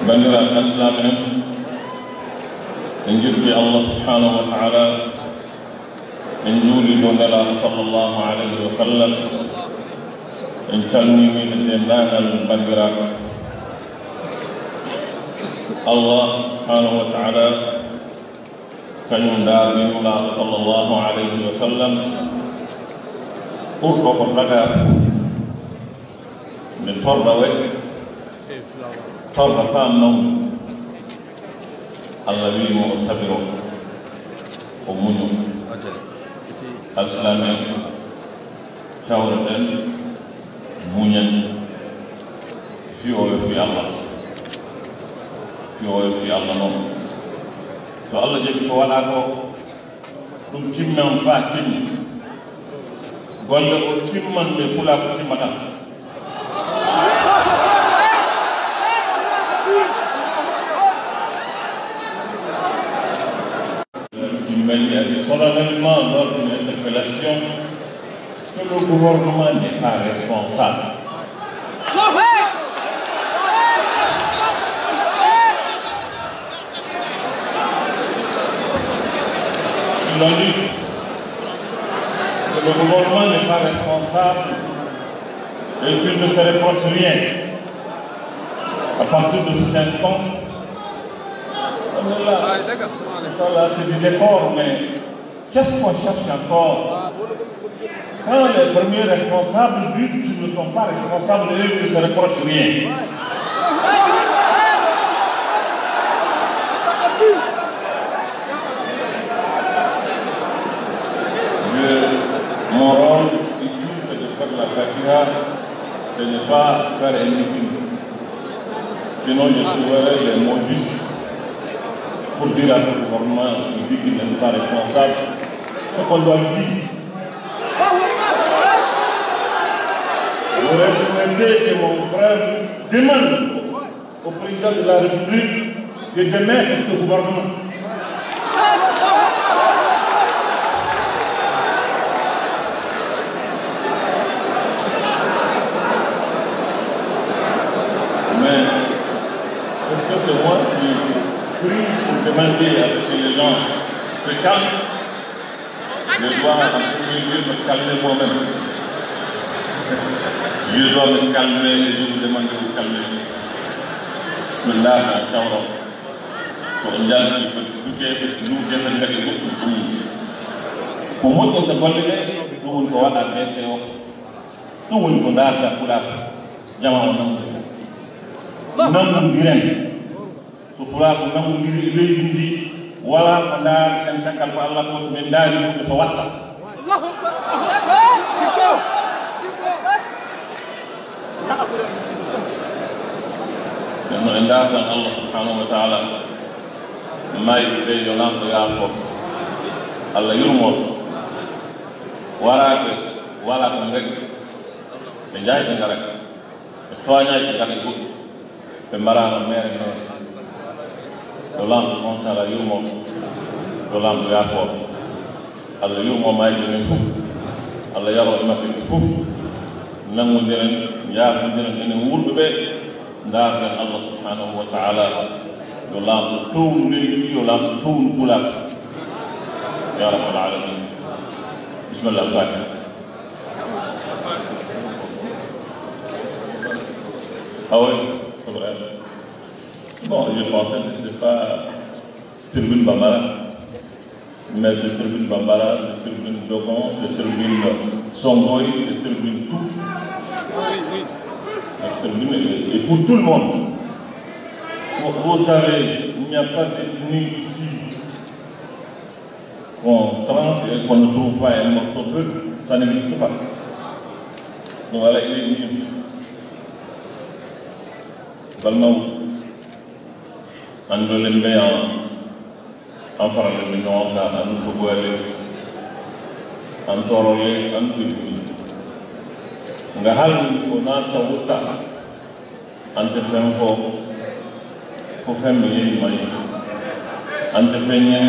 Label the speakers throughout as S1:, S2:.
S1: bandiraɓe al'islami en en jetti Allah subhanahu wa ta'ala en juuli dow nelaɗo sallllahu alayhi wa sallam en calmini e dendagal bandiraɓe Allah subhanahu wa ta'ala kañum darni nulaɗo sallllahu alayhi wa sallam ɓurɗo ko daga nde torɗa waɗi torɗa fam mawɗo Allah wimo o sabiro o muño al'islami en cawreɗen muñen fiyoyo fi Allah noon so Allah jaɓi ko waɗa ko ɗum timman fa timmi golle o timman ɓe pula ko timmata il a dit solennellement lors d'une interpellation que le gouvernement n'est pas responsable. Ils l'ont dit que le gouvernement n'est pas responsable et qu'il ne se reproche rien. À partir de cet instant, là, c'est du décor, mais qu'est-ce qu'on cherche encore? Quand les premiers responsables disent qu'ils ne sont pas responsables, eux ne se reprochent rien. Mon rôle ici, c'est de faire la fatiha, de ne pas faire un meeting. Sinon, je trouverai les mots justes pour dire à ce gouvernement, il dit qu'il n'est pas responsable, ce qu'on doit dire. J'aurais souhaité que mon frère demande au président de la République de démettre ce gouvernement. Mais est-ce que c'est moi qui prie pour demander à ce que les gens se calment? Je dois en premier lieu me calmer moi-même. Je dois me calmer et je vous demande de vous calmer. Maintenant, pour une gens qui fait tout ce que nous devons faire pour moi, quand on nous on va à faire nous on va à pour la jamama non diren so pula ko non leydi wala ko ndar sen takal ko Allah ko men daari ko fa watta Allahu Akbar ndar Allah subhanahu wa ta'ala may be yonan ko yaafo Allah yurmo wala ko rek be jaay ko rek toñay ko rek be marama mere no yonan subhanahu wa ta'ala yurmo yonan ko yaafo Allah yurmo may be fu Allah yaro e mabbe fu nangu nderen yaafu nderen ene wurbe be ndar Allah subhanahu wa ta'ala yonan town leydi yonan town bulak ya rabbal alamin bismillah al-fatiha ah oui c'est vrai bon je pensais que c'était pas Tribune Bambara mais c'est Tribune Bambara c'est Tribune Dogon c'est Tribune Songoy c'est Tribune tout Tribune et pour tout le monde vous savez il n'y a pas d'ethnie ici qu'on tranche et qu'on ne trouve pas un morceau de peu, ça n'existe pas. Donc voilà, il est venu. Balmaou, en Dolembe, en Farale, en Fougouale, en Torole, en Pibuni. Nga hal ko na tawuta ante fempo ko femmi yeni mai ante fenye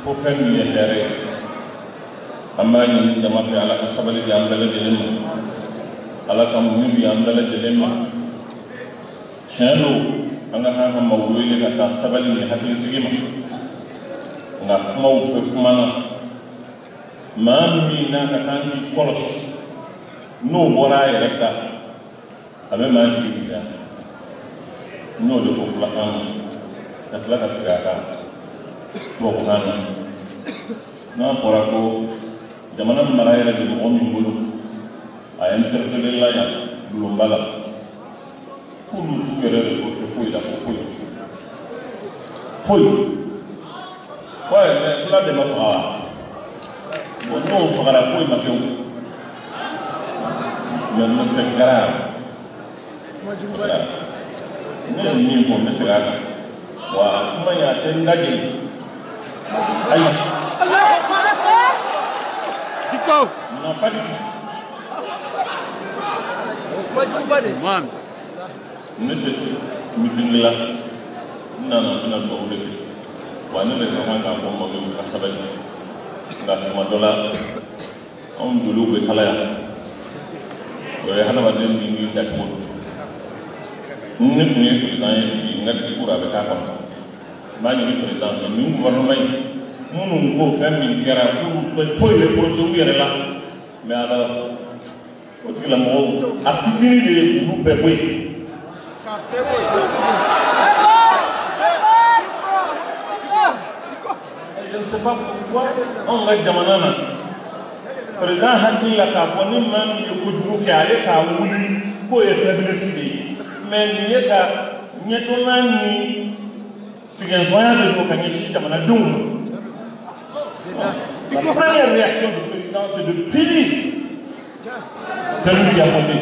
S1: ko femmi yere amma ni jama fi ala sabali di amdala jelema ala kam ni bi amdala jelema tiɲɛ an ka kan ka maaw wele ka taa sabali ni hakilisigi ma nka kumaw bɛ kuma na maa min n'a ka kan k'i kɔlɔsi n'o bɔra a yɛrɛ da a bɛ maa jigi misɛnya n'o de fɔ filakan na ka tila ka segin a kan tubabukan na n'a fɔra ko jamana mara yɛrɛ de mɔgɔ min bolo a ye interpellé la yan bulonba la k'olu yɛrɛ de ko foyi la ko foyi ouais fula de ma faga bon n'o fagara foyi ma kɛ o mais c'est grave ne ye min fɔ n bɛ segin a kan wa kuma in a tɛ n lajɛ ayi non pas du tout ne tɛ meeting la n nana n bɛna dugawu de kɛ wa ne de ka kan k'a fɔ mɔgɔw ye ka sabali nka tuma dɔ la anw joliw bɛ kalaya o ye hadamaden min n'i dacogo don ne tun ye président ye bi n ka discours a bɛ k'a kɔnɔ n b'a ɲini président fɛ nin gouvernement in minnu ko fɛn min kɛra k'u foyi bɛ projet u yɛrɛ la mais alors o tigilamɔgɔw a fitinin de ye olu bɛɛ bɔ yen. Je ne sais pas pourquoi on a jamana président hakili la k'a fɔ ni maa min ye kojugu kɛ ale k'a wuli k'o ye faiblesse de ye mais nin ye ka ɲɛtɔna ni tigɛnfɔnya de don ka ɲɛsin jamanadenw ma. La première réaction du président c'est de punir celui qui a voté.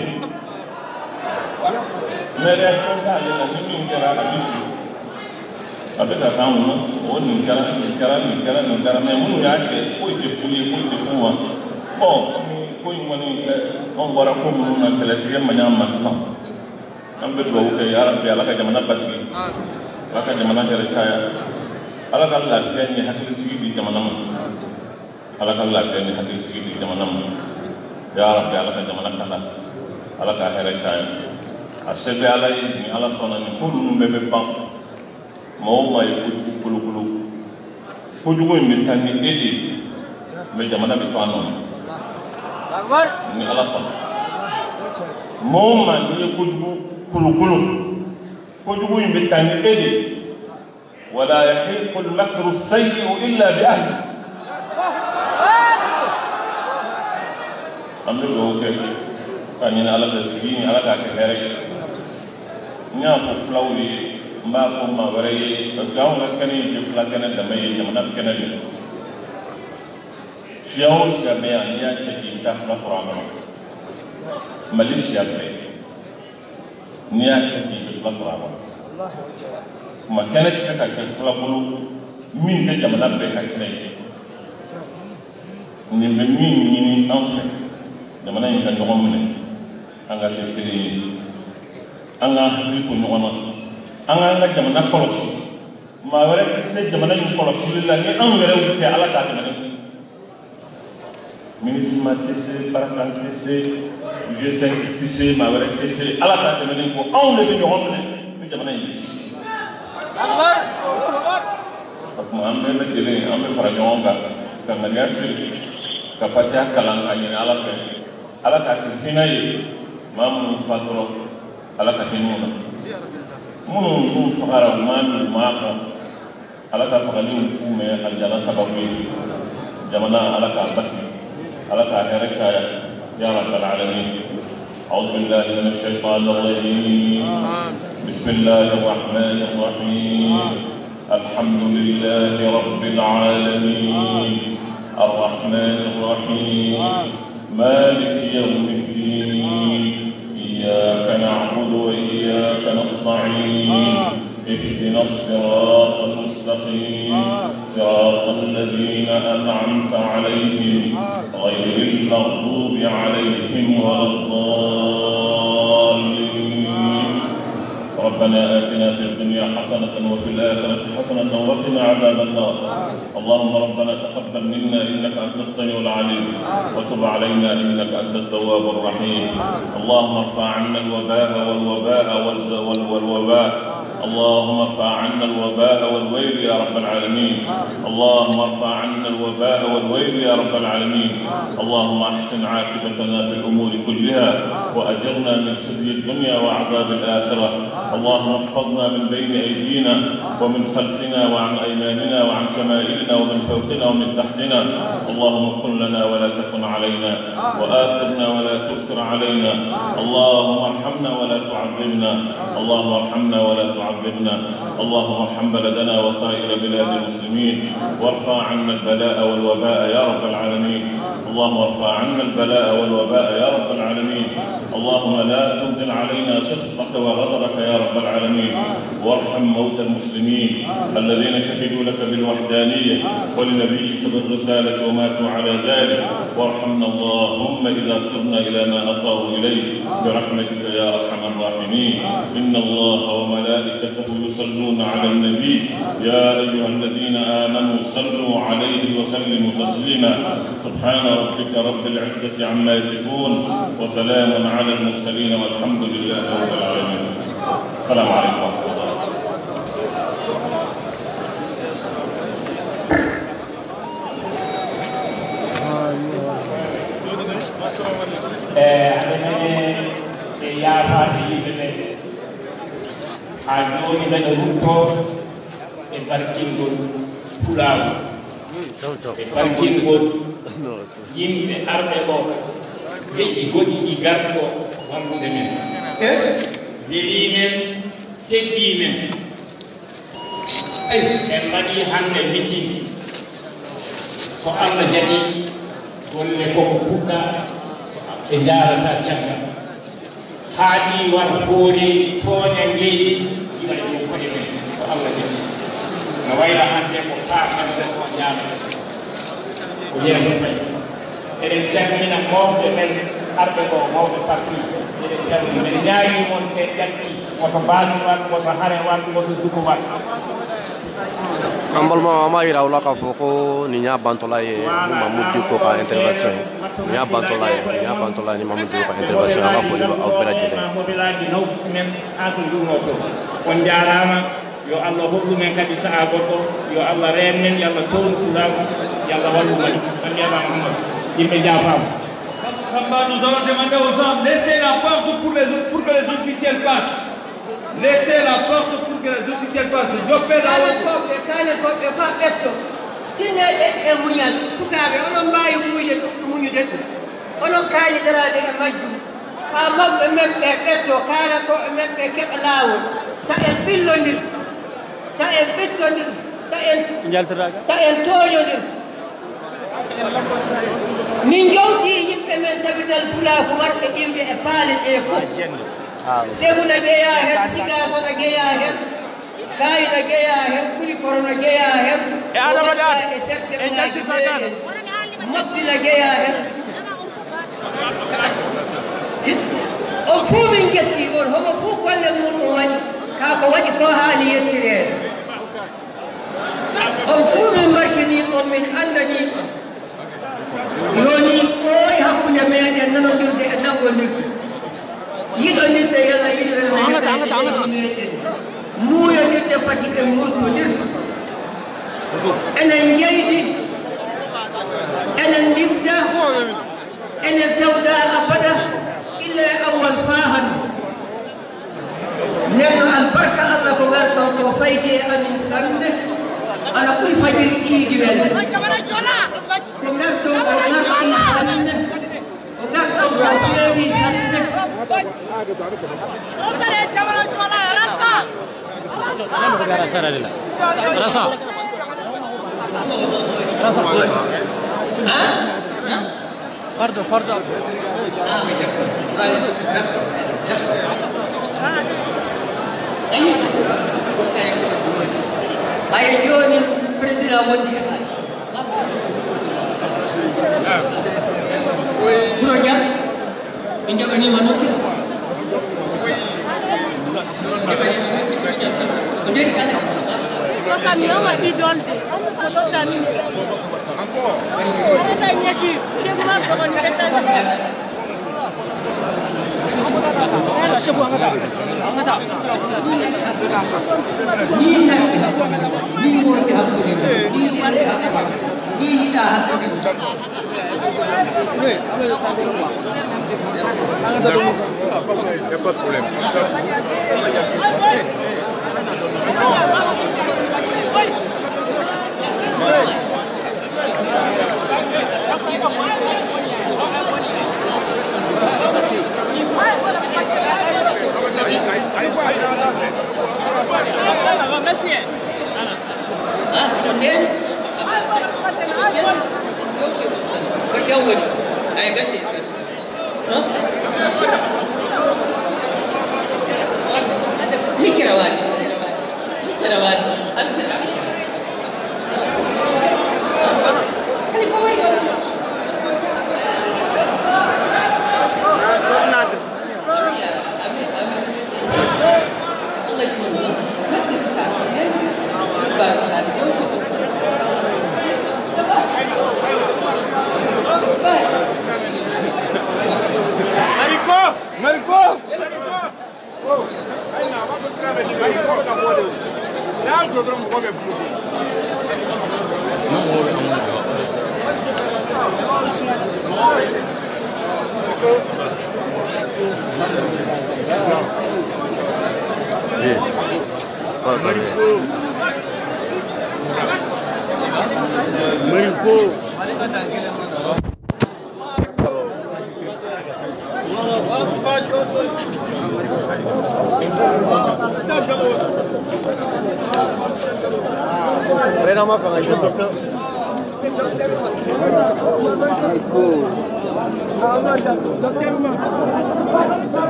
S1: Mais réaction d'ale la ni min kɛra a bɛ sigi a bɛ ka kan mun na o nin kɛra mais minnu y'a kɛ foyi tɛ f'u ye foyi tɛ f'u ma bon ko in kɔni anw bɔra ko minnu na kɛlɛtigɛ man ɲa ma sisan an bɛ dugawu kɛ yarabi ala ka jamana basigi ala ka jamana hɛrɛ caya ala ka lafiya ni hakilisigi di jamana ma ala ka lafiya ni hakilisigi di jamana ma yarabi ala ka jamana kanda ala ka hɛrɛ caya a se bɛ ala ye ni ala sɔnna ni ko ninnu bɛɛ bɛ ban mɔgɔw ma ye kojugu kolokolo kojugu in bɛ taa ni e de ye mais jamana bɛ to a nɔ ni ala sɔnna mɔgɔw ma n'i ye kojugu kolokolo kojugu in bɛ taa ni e de ye wala yahiqu al-makru as-sayyi'u illa bi ahli an bɛ dugawu kɛ ka ɲini ala fɛ sigi ala k'a kɛ hɛrɛ ye n y'a fɔ fulaw ye n b'a fɔ maa wɛrɛ ye parce que anw ka kɛnɛ in tɛ fula kɛnɛ dama ye jamana kɛnɛ de don siya o siya bɛ yan n'i y'a cɛ ci i bɛ taa fula sɔrɔ a kɔnɔ mali siya bɛɛ n'i y'a cɛ ci i bɛ fula sɔrɔ a kɔnɔ kuma kɛnɛ tɛ se ka kɛ fula bolo min tɛ jamana bɛɛ ka kɛnɛ ye nin bɛ min ɲini an fɛ jamana in ka ɲɔgɔn minɛ an ka kɛ kelen ye an ka hakili to ɲɔgɔn na an k'an ka jamana kɔlɔsi maa wɛrɛ tɛ se jamana in kɔlɔsili la ni anw yɛrɛw tɛ ala k'a dɛmɛ minisima tɛ se barakan tɛ se G5 tɛ se maa wɛrɛ tɛ se ala k'a dɛmɛ ko anw de bɛ ɲɔgɔn minɛ ni jamana in bɛ kisi o tuma an bɛɛ lajɛlen an bɛ fara ɲɔgɔn kan ka ŋaniya siri ka fatiha kalan ka ɲini ala fɛ ala k'a kɛ hinɛ ye maa minnu fatura ala ka hinɛ u la minnu n'u fagara u m'a min u m'a kan ala ka fagali k'u mɛn alijana sababu ye jamana ala k'a basigi ala k'a hɛrɛ caya ya rabbal alamin أعوذ بالله من الشيطان الرجيم بسم الله الرحمن الرحيم الحمد لله رب العالمين الرحمن الرحيم مالك يوم الدين إياك نعبد وإياك نستعين اهدنا الصراط المستقيم صراط الذين أنعمت عليهم غير المغضوب عليهم ولا الضالين ربنا آتنا في الدنيا حسنة وفي الآخرة حسنة وقنا عذاب النار. اللهم ربنا تقبل منا إنك أنت السميع العليم وتب علينا إنك أنت التواب الرحيم. اللهم ارفع عنا الوباء والوباء اللهم ارفع عنا الوباء والويل يا رب العالمين. اللهم ارفع عنا الوباء والويل يا رب العالمين. اللهم احسن عاقبتنا في الامور كلها واجرنا من خزي الدنيا وعذاب الاخره. اللهم احفظنا من بين ايدينا ومن خلفنا وعن ايماننا وعن شمائلنا ومن فوقنا ومن تحتنا. اللهم كن لنا ولا تكن علينا واثرنا ولا تؤثر علينا. اللهم ارحمنا ولا تعذبنا. اللهم ارحمنا ولا تعذبنا. اللهم ارحم بلدنا وسائر بلاد المسلمين وارفع عنا البلاء والوباء يا رب العالمين. اللهم ارفع عنا البلاء والوباء يا رب العالمين. اللهم لا تنزل علينا سخطك وغضبك يا رب العالمين. وارحم موتى المسلمين الذين شهدوا لك بالوحدانية ولنبيك بالرسالة وماتوا على ذلك. وارحمنا اللهم إذا صرنا إلى ما أصاروا إليه برحمتك يا أرحم الراحمين. إن الله وملائكته يصلون على النبي يا أيها الذين آمنوا صلوا عليه وسلموا تسليما. سبحان ربك رب العزة عما يصفون وسلام على المرسلين والحمد لله رب العالمين. السلام عليكم ورحمة الله.
S2: Joni mbeɗa rutto e barkingol Fulaago e barkingol yimɓe arɓe ɗo leƴƴi goɗɗi ɗi garɗi ɗo wallude men weli men teddi men. En mbaɗi hannde meeting so Allah jaɓi golle koko puɗɗa ɓe jarata caggal haaɗi war foori fooña ngeyi yiɗa ɗum koɗe men so Allah jaɓi no wayla hannde ko paakande ko jaamata ko yeeso fayi. Eɗen calmina mawɓe men arɓe ɗo mawɓe parti eɗen calmina mbeɗe ñaagi mon se ƴatti woto baasi wat woto hare wat woto duko wat.
S3: An balima an b'a yira aw la k'a fɔ ko nin y'a bantɔla ye ni Mamudu Diko ka intervention ye nin y'a bantɔla ye ni Mamudu Diko ka intervention an ka foli bɛ aw bɛɛ lajɛlen.
S2: on jaarama yo Allah hollu men kadi saha goɗɗo yo Allah reen men yo Allah townu Fulaago yo Allah wallu men samiyama Muhammad yimɓe jaafama.
S4: Samba, nous allons demander aux gens laissez la porte pour que les officiels passent. Laissez la porte pour que les officiels passent.
S5: Kale koɓe fa ɓetto tineɗe e muñal sukaɓe onon mbawi muñude ɗum onon kaaliɗarade e majjum ha mawɓe men ɓe ɓetto kala ko men ɓe keɓa laawol ta en pillodir ta en ɓettodir ta en toñodir. min jowdi yimɓe men tabital Fulaago warɓe ƴimɓe e paale ɗe fof Seguna jeeya hen Sigaso na jeeya hen Kayi na jeeya hen Kulikoro na jeeya hen e Adama Diatta e sebde ngaji meɗen Mopti na jeeya hen on fuu min jetti on homo fuu golle muɗum waɗi ka ko waɗi ko haali yettirede on fuu min mbarkini on min andani yoni ɓooyi hakkude meɗen nanodirde e nangodirde yiɗondirde yalla yiɗomeɗen muuyodirde pati e mursodirde enen jeydi enen ndibda enen tawda abada illa e awwal faahan nenno albarka Allah ko garɗon ko fayde e amin sanne ana ɓuri fajiri iidi welde ko garɗon o garɗi sanne o garɗon ko feewi sanne
S3: Pardon.
S5: Hay joni président wondi e hay Guro Dia ɓe jaɓanima noon kisa o jaɓanima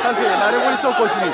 S3: Tentez, la révolution continue.